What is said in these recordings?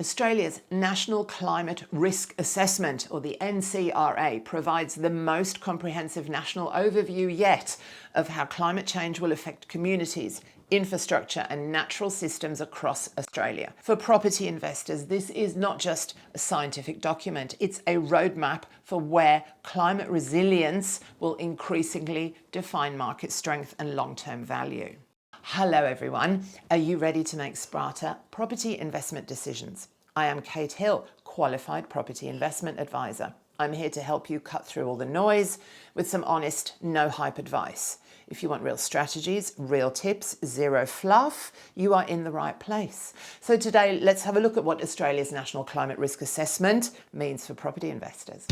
Australia's National Climate Risk Assessment, or the NCRA, provides the most comprehensive national overview yet of how climate change will affect communities, infrastructure and natural systems across Australia. For property investors, this is not just a scientific document, it's a roadmap for where climate resilience will increasingly define market strength and long-term value. Hello everyone, are you ready to make smarter property investment decisions? I am Kate Hill, Qualified Property Investment Advisor. I'm here to help you cut through all the noise with some honest, no hype advice. If you want real strategies, real tips, zero fluff, you are in the right place. So today, let's have a look at what Australia's National Climate Risk Assessment means for property investors.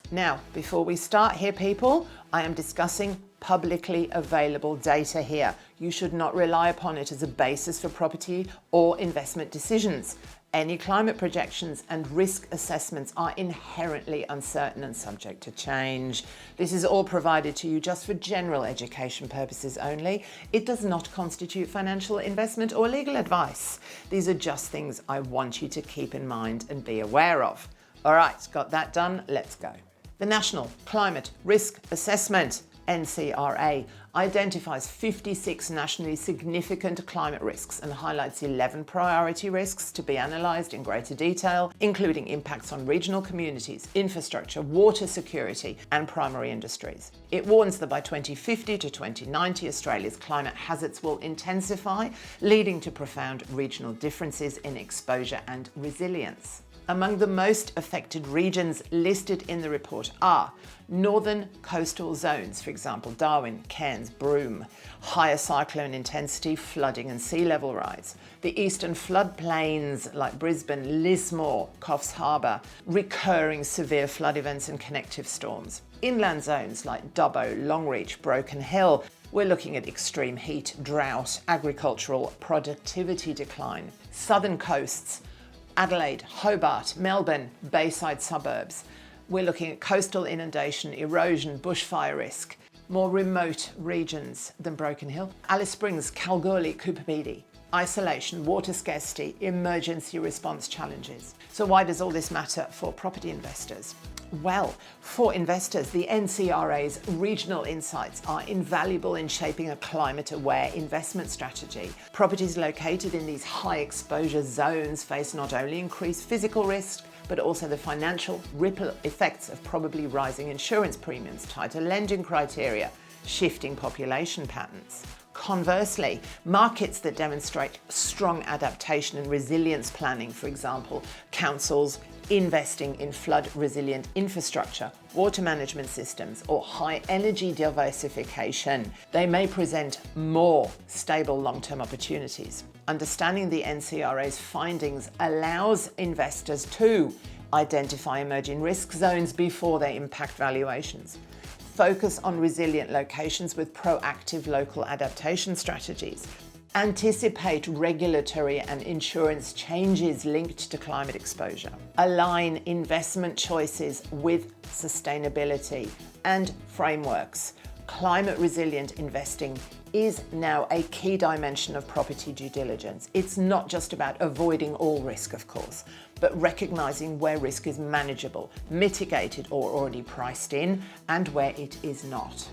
Now, before we start here, people, I am discussing publicly available data here. You should not rely upon it as a basis for property or investment decisions. Any climate projections and risk assessments are inherently uncertain and subject to change. This is all provided to you just for general education purposes only. It does not constitute financial investment or legal advice. These are just things I want you to keep in mind and be aware of. All right, got that done, let's go. The National Climate Risk Assessment, NCRA, identifies 56 nationally significant climate risks and highlights 11 priority risks to be analysed in greater detail, including impacts on regional communities, infrastructure, water security and primary industries. It warns that by 2050 to 2090, Australia's climate hazards will intensify, leading to profound regional differences in exposure and resilience. Among the most affected regions listed in the report are northern coastal zones, for example, Darwin, Cairns, Broome, higher cyclone intensity, flooding and sea level rise, the eastern floodplains like Brisbane, Lismore, Coffs Harbour, recurring severe flood events and connective storms, inland zones like Dubbo, Longreach, Broken Hill. We're looking at extreme heat, drought, agricultural productivity decline, southern coasts, Adelaide, Hobart, Melbourne, Bayside suburbs. We're looking at coastal inundation, erosion, bushfire risk, more remote regions than Broken Hill, Alice Springs, Kalgoorlie, Cooper Pedy, isolation, water scarcity, emergency response challenges. So why does all this matter for property investors? Well, for investors, the NCRA's regional insights are invaluable in shaping a climate-aware investment strategy. Properties located in these high-exposure zones face not only increased physical risk, but also the financial ripple effects of probably rising insurance premiums, tighter lending criteria, shifting population patterns. Conversely, markets that demonstrate strong adaptation and resilience planning, for example, councils investing in flood-resilient infrastructure, water management systems, or high energy diversification, they may present more stable long-term opportunities. Understanding the NCRA's findings allows investors to identify emerging risk zones before they impact valuations, focus on resilient locations with proactive local adaptation strategies, anticipate regulatory and insurance changes linked to climate exposure, align investment choices with sustainability and frameworks. Climate resilient investing is now a key dimension of property due diligence. It's not just about avoiding all risk, of course, but recognizing where risk is manageable, mitigated or already priced in, and where it is not.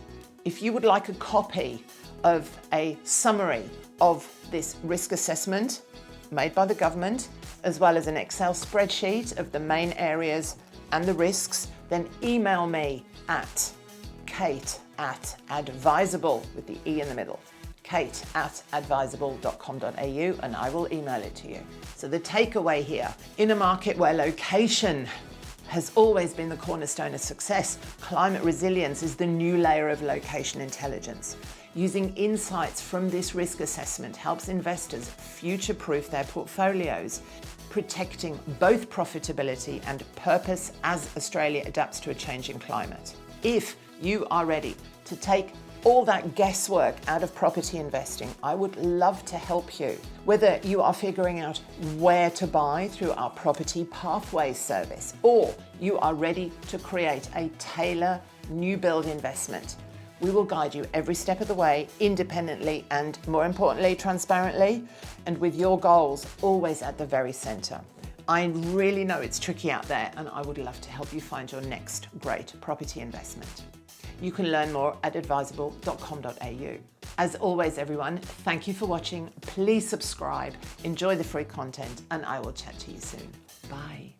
If you would like a copy of a summary of this risk assessment made by the government, as well as an Excel spreadsheet of the main areas and the risks, then email me at kate@adviseable with the E in the middle, kate@adviseable.com.au, and I will email it to you. So the takeaway here, in a market where location has always been the cornerstone of success, climate resilience is the new layer of location intelligence. Using insights from this risk assessment helps investors future-proof their portfolios, protecting both profitability and purpose as Australia adapts to a changing climate. If you are ready to take all that guesswork out of property investing, I would love to help you. Whether you are figuring out where to buy through our Property Pathways service, or you are ready to create a new build investment. We will guide you every step of the way, independently and, more importantly, transparently, and with your goals always at the very centre. I really know it's tricky out there, and I would love to help you find your next great property investment. You can learn more at adviseable.com.au. As always, everyone, thank you for watching. Please subscribe, enjoy the free content, and I will chat to you soon. Bye.